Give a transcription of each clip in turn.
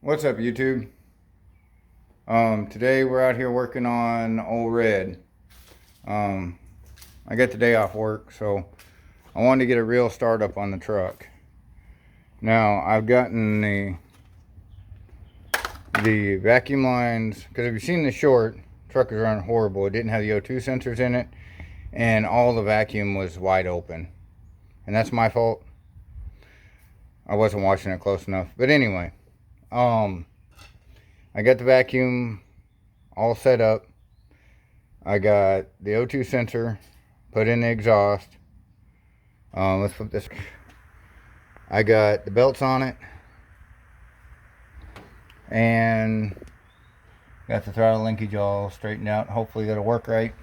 What's up, YouTube? Today we're out here working on old Red. I got the day off work, so I wanted to get a real startup on the truck. Now I've gotten the vacuum lines, because if you've seen the short, truck is running horrible. It didn't have the O2 sensors in it, and all the vacuum was wide open, and that's my fault. I wasn't watching it close enough, but anyway. I got the vacuum all set up. I got the O2 sensor put in the exhaust. Let's flip this. I got the belts on it, and got the throttle linkage all straightened out. Hopefully that'll work right.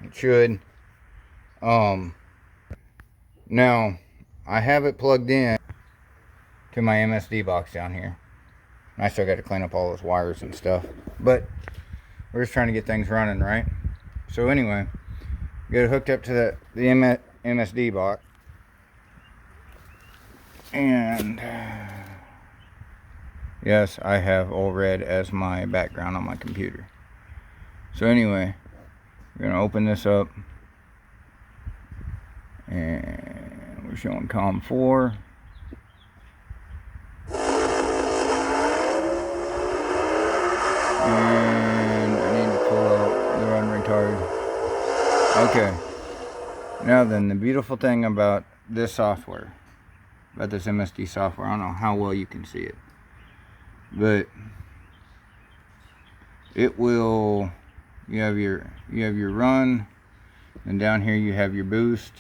It should. Now I have it plugged in to my MSD box down here. I still got to clean up all those wires and stuff, but we're just trying to get things running, right? So anyway, get it hooked up to the MSD box, and yes, I have old Red as my background on my computer. So anyway, we're gonna open this up, and we're showing COM 4. And I need to pull out the run retard. Okay. Now then, the beautiful thing about this software, about this MSD software, I don't know how well you can see it, but it will, you have your run, and down here you have your boost,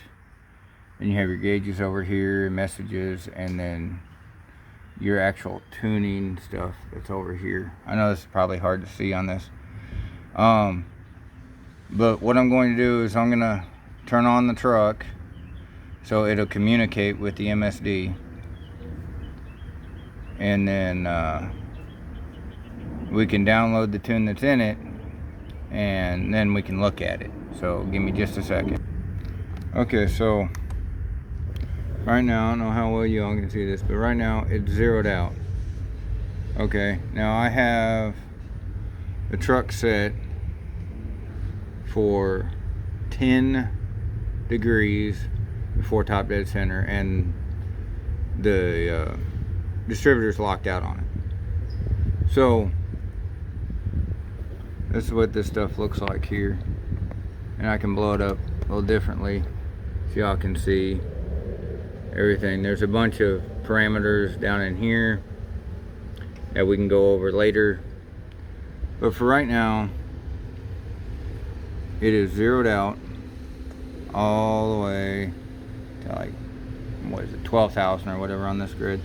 and you have your gauges over here, messages, and then your actual tuning stuff that's over here. I know this is probably hard to see on this, but what I'm going to do is I'm going to turn on the truck so it'll communicate with the MSD, and then we can download the tune that's in it, and then we can look at it. So give me just a second. Okay, so right now, I don't know how well you all can see this, but right now it's zeroed out. Okay, now I have the truck set for 10 degrees before top dead center, and the distributor's locked out on it. So this is what this stuff looks like here, and I can blow it up a little differently so y'all can see everything. There's a bunch of parameters down in here that we can go over later, but for right now it is zeroed out all the way to, like, what is it, 12,000 or whatever on this grid.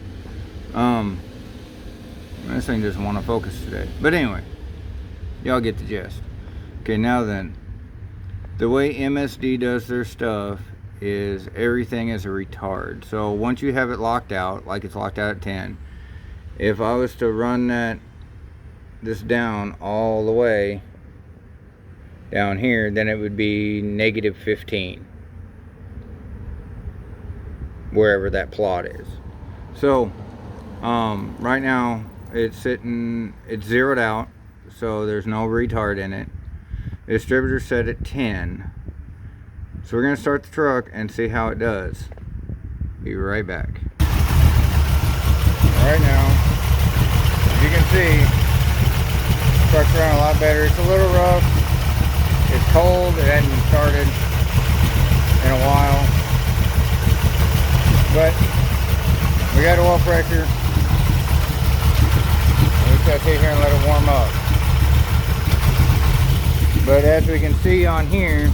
This thing doesn't want to focus today, but anyway, y'all get the gist. Okay, now then, the way MSD does their stuff is everything is a retard. So once you have it locked out, like it's locked out at 10, if I was to run this down all the way down here, then it would be negative 15 wherever that plot is. So right now it's zeroed out, so there's no retard in it. The distributor set at 10. So we're going to start the truck and see how it does. Be right back. Right now, as you can see, the truck's running a lot better. It's a little rough. It's cold. It hadn't started in a while. But we got oil pressure. We just got to sit here and let it warm up. But as we can see on here,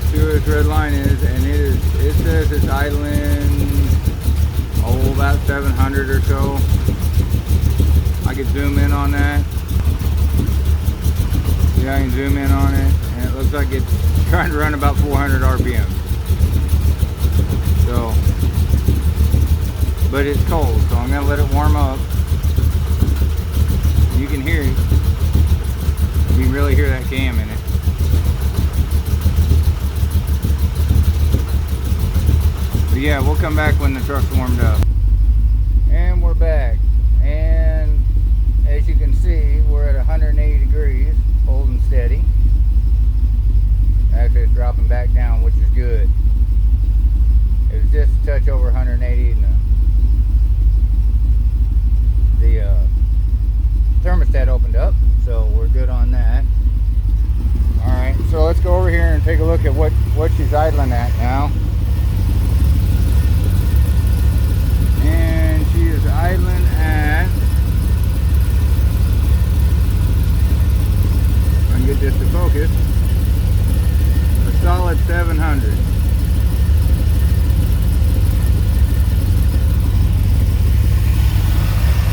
see where this red line is, and it says it's idling about 700 or so. I could zoom in on that. See, I can zoom in on it, and it looks like it's trying to run about 400 RPM. So, but it's cold, so I'm gonna let it warm up. You can hear it. You can really hear that cam in it. But yeah, we'll come back when the truck's warmed up. And we're back. And see, we're at 180 degrees, holding steady. Actually, it's dropping back down, which is good. It was just a touch over 180, and the thermostat opened up, so we're good on that. Alright, so let's go over here and take a look at what she's idling at now. And she is idling at, if I can get this to focus, a solid 700.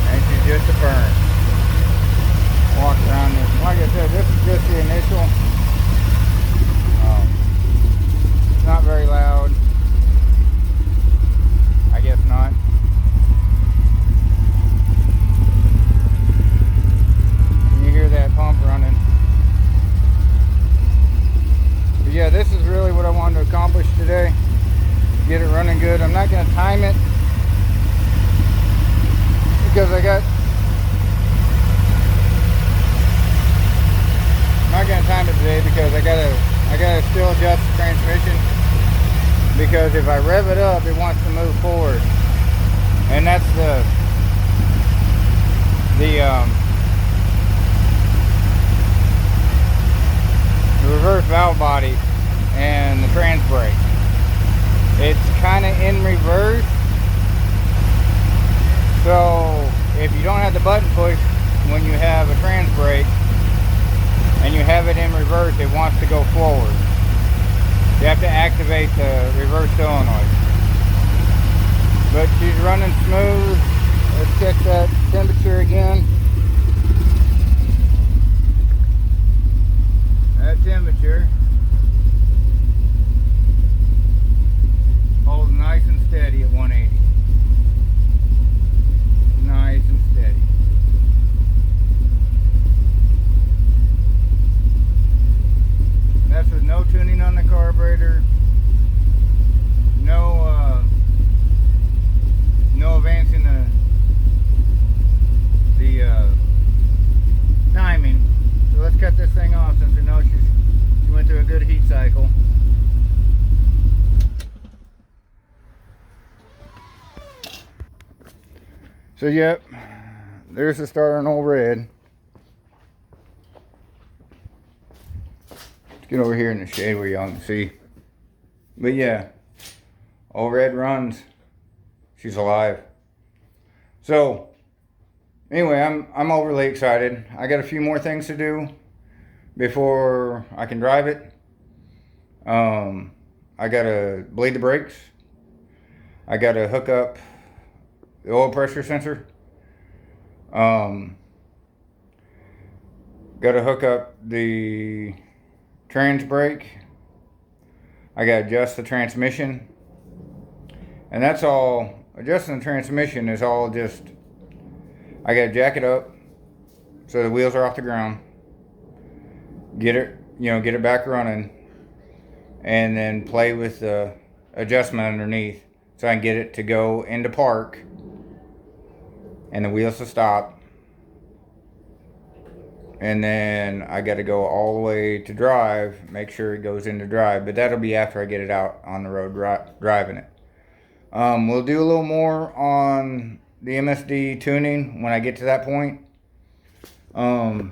And she's just a burn. Walk around this. Like I said, this is just the initial. It's not very loud. I guess not. You hear that pump running. But yeah, this is really what I wanted to accomplish today. Get it running good. I'm not going to time it because I'm not going to time it today because I gotta still adjust the transmission, because if I rev it up, it wants to move forward, and that's the reverse valve body and the trans brake. It's kind of in reverse, so if you don't have the button push when you have a trans brake and you have it in reverse, it wants to go forward. You have to activate the reverse solenoid. But she's running smooth. Let's check that temperature again. That temperature holds nice and steady at 180. Nice and steady. That's with no tuning on the carburetor, no advancing the timing. So let's cut this thing off since we know she went through a good heat cycle. So yep, there's the starter on old red. Get over here in the shade where y'all can see. But yeah, old red runs. She's alive. So anyway, I'm overly excited. I got a few more things to do before I can drive it. I gotta bleed the brakes. I gotta hook up the oil pressure sensor. Gotta hook up the trans brake. I gotta adjust the transmission, and that's all. Adjusting the transmission is all just, I gotta jack it up so the wheels are off the ground, get it back running, and then play with the adjustment underneath so I can get it to go into park and the wheels to stop. And then I got to go all the way to drive, make sure it goes into drive. But that'll be after I get it out on the road driving it. We'll do a little more on the MSD tuning when I get to that point. The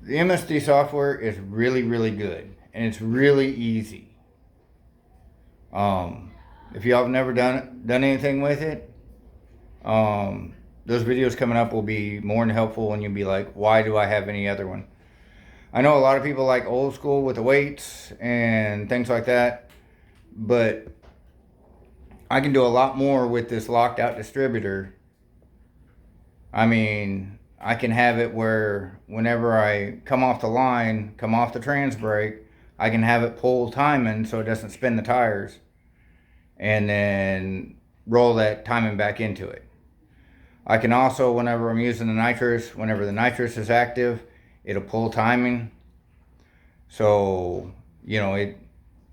MSD software is really, really good. And it's really easy. If y'all have never done anything with it, those videos coming up will be more than helpful, and you'll be like, why do I have any other one? I know a lot of people like old school with the weights and things like that, but I can do a lot more with this locked out distributor. I mean, I can have it where whenever I come off the line, come off the trans brake, I can have it pull timing so it doesn't spin the tires, and then roll that timing back into it. I can also, whenever I'm using the nitrous, whenever the nitrous is active, it'll pull timing. So, it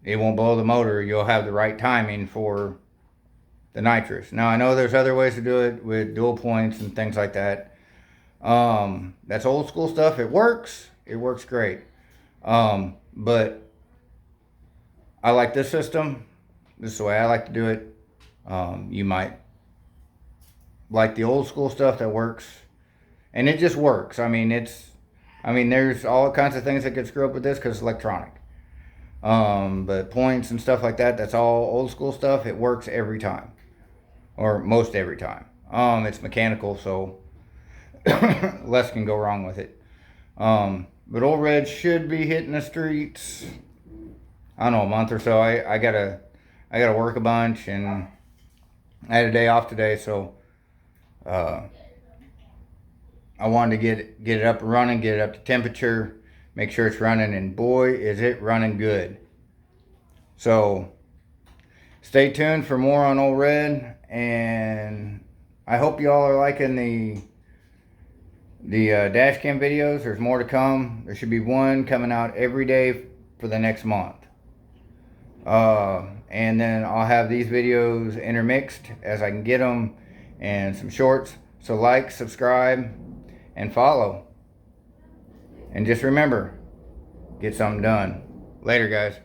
won't blow the motor. You'll have the right timing for the nitrous. Now, I know there's other ways to do it with dual points and things like that. That's old school stuff. It works great. But I like this system. This is the way I like to do it. You might like the old school stuff that works, and it just works. I mean, there's all kinds of things that could screw up with this because it's electronic. But points and stuff like that, that's all old school stuff. It works every time, or most every time. It's mechanical, so less can go wrong with it. But old Red should be hitting the streets, I don't know, a month or so. I gotta work a bunch, and I had a day off today, so I wanted to get it up and running, get it up to temperature, make sure it's running, and boy, is it running good. So stay tuned for more on Old Red, and I hope y'all are liking the dash cam videos. There's more to come. There should be one coming out every day for the next month. And then I'll have these videos intermixed as I can get them, and some shorts. So like, subscribe, and follow. And just remember, get something done. Later, guys.